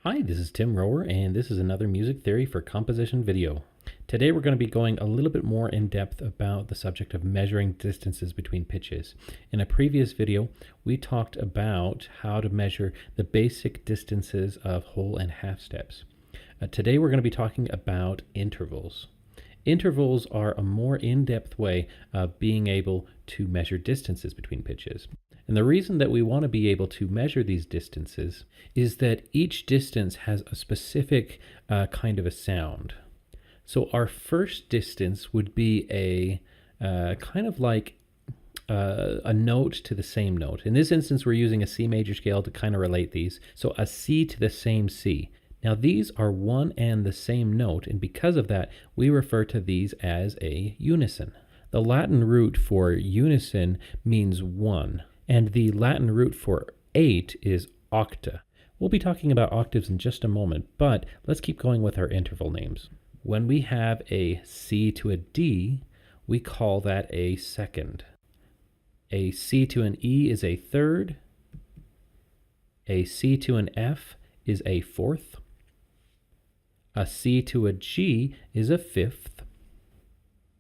Hi, this is Tim Rohwer, and this is another music theory for composition video. Today we're going to be going a little bit more in depth about the subject of measuring distances between pitches. In a previous video, we talked about how to measure the basic distances of whole and half steps. Today we're going to be talking about intervals. Intervals are a more in-depth way of being able to measure distances between pitches. And the reason that we want to be able to measure these distances is that each distance has a specific kind of a sound. So our first distance would be a kind of like a note to the same note. In this instance, we're using a C major scale to kind of relate these. So a C to the same C. Now these are one and the same note, and because of that, we refer to these as a unison. The Latin root for unison means one, and the Latin root for 8 is octa. We'll be talking about octaves in just a moment, but let's keep going with our interval names. When we have a C to a D, we call that a second. A C to an E is a third. A C to an F is a fourth. A C to a G is a fifth.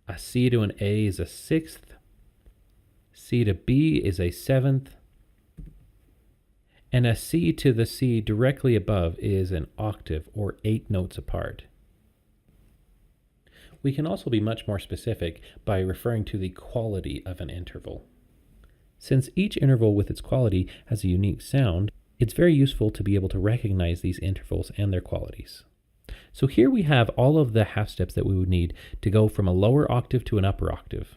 A C to an A is a sixth. C to B is a seventh. And a C to the C directly above is an octave, or 8 notes apart. We can also be much more specific by referring to the quality of an interval. Since each interval with its quality has a unique sound, it's very useful to be able to recognize these intervals and their qualities. So here we have all of the half steps that we would need to go from a lower octave to an upper octave.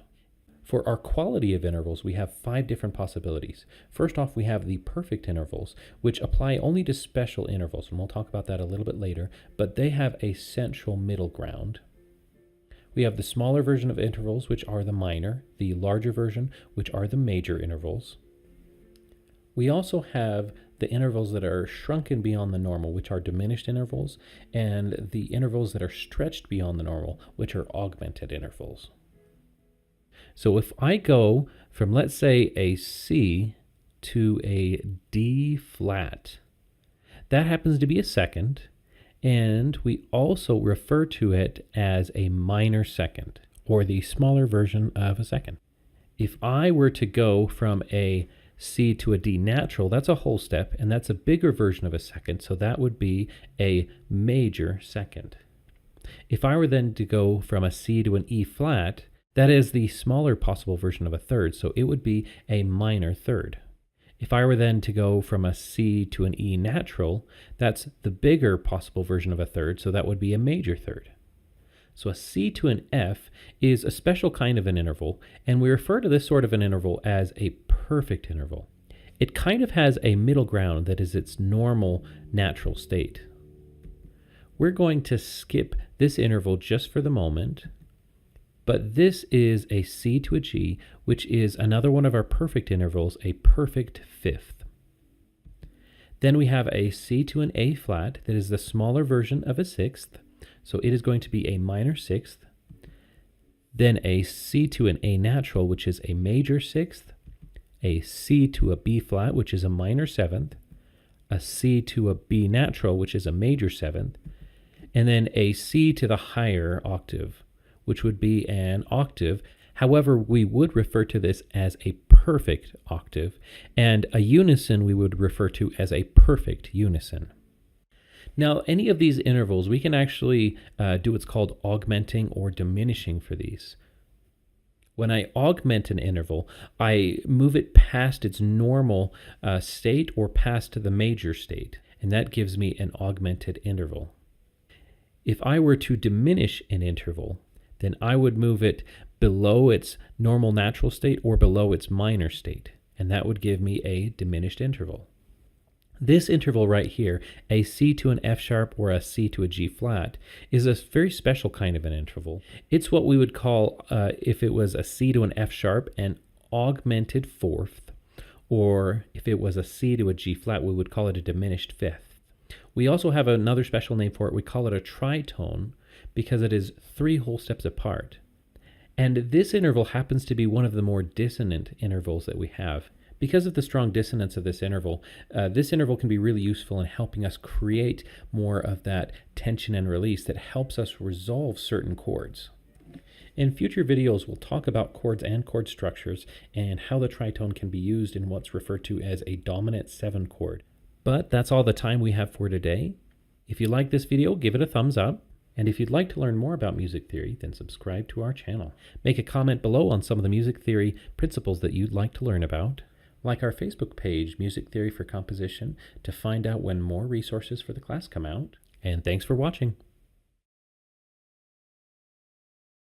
For our quality of intervals, we have 5 different possibilities. First off, we have the perfect intervals, which apply only to special intervals, and we'll talk about that a little bit later, but they have a central middle ground. We have the smaller version of intervals, which are the minor, the larger version, which are the major intervals. We also have the intervals that are shrunken beyond the normal, which are diminished intervals, and the intervals that are stretched beyond the normal, which are augmented intervals. So if I go from, let's say, a C to a D flat, that happens to be a second, and we also refer to it as a minor second, or the smaller version of a second. If I were to go from a C to a D natural, that's a whole step, and that's a bigger version of a second, so that would be a major second. If I were then to go from a C to an E flat, that is the smaller possible version of a third, so it would be a minor third. If I were then to go from a C to an E natural, that's the bigger possible version of a third, so that would be a major third. So a C to an F is a special kind of an interval, and we refer to this sort of an interval as a perfect interval. It kind of has a middle ground that is its normal natural state. We're going to skip this interval just for the moment, but this is a C to a G, which is another one of our perfect intervals, a perfect fifth. Then we have a C to an A flat that is the smaller version of a sixth, so it is going to be a minor sixth. Then a C to an A natural, which is a major sixth. A C to a B flat, which is a minor seventh. A C to a B natural, which is a major seventh. And then a C to the higher octave, which would be an octave. However, we would refer to this as a perfect octave, and a unison we would refer to as a perfect unison. Now, any of these intervals, we can actually do what's called augmenting or diminishing for these. When I augment an interval, I move it past its normal state or past the major state, and that gives me an augmented interval. If I were to diminish an interval, then I would move it below its normal natural state or below its minor state, and that would give me a diminished interval. This interval right here, a C to an F sharp or a C to a G flat, is a very special kind of an interval. It's what we would call, if it was a C to an F sharp, an augmented fourth, or if it was a C to a G flat, we would call it a diminished fifth. We also have another special name for it. We call it a tritone because it is 3 whole steps apart. And this interval happens to be one of the more dissonant intervals that we have, Because of the strong dissonance of this interval can be really useful in helping us create more of that tension and release that helps us resolve certain chords. In future videos, we'll talk about chords and chord structures and how the tritone can be used in what's referred to as a dominant 7 chord. But that's all the time we have for today. If you like this video, give it a thumbs up. And if you'd like to learn more about music theory, then subscribe to our channel. Make a comment below on some of the music theory principles that you'd like to learn about. Like our Facebook page, Music Theory for Composition, to find out when more resources for the class come out. And thanks for watching.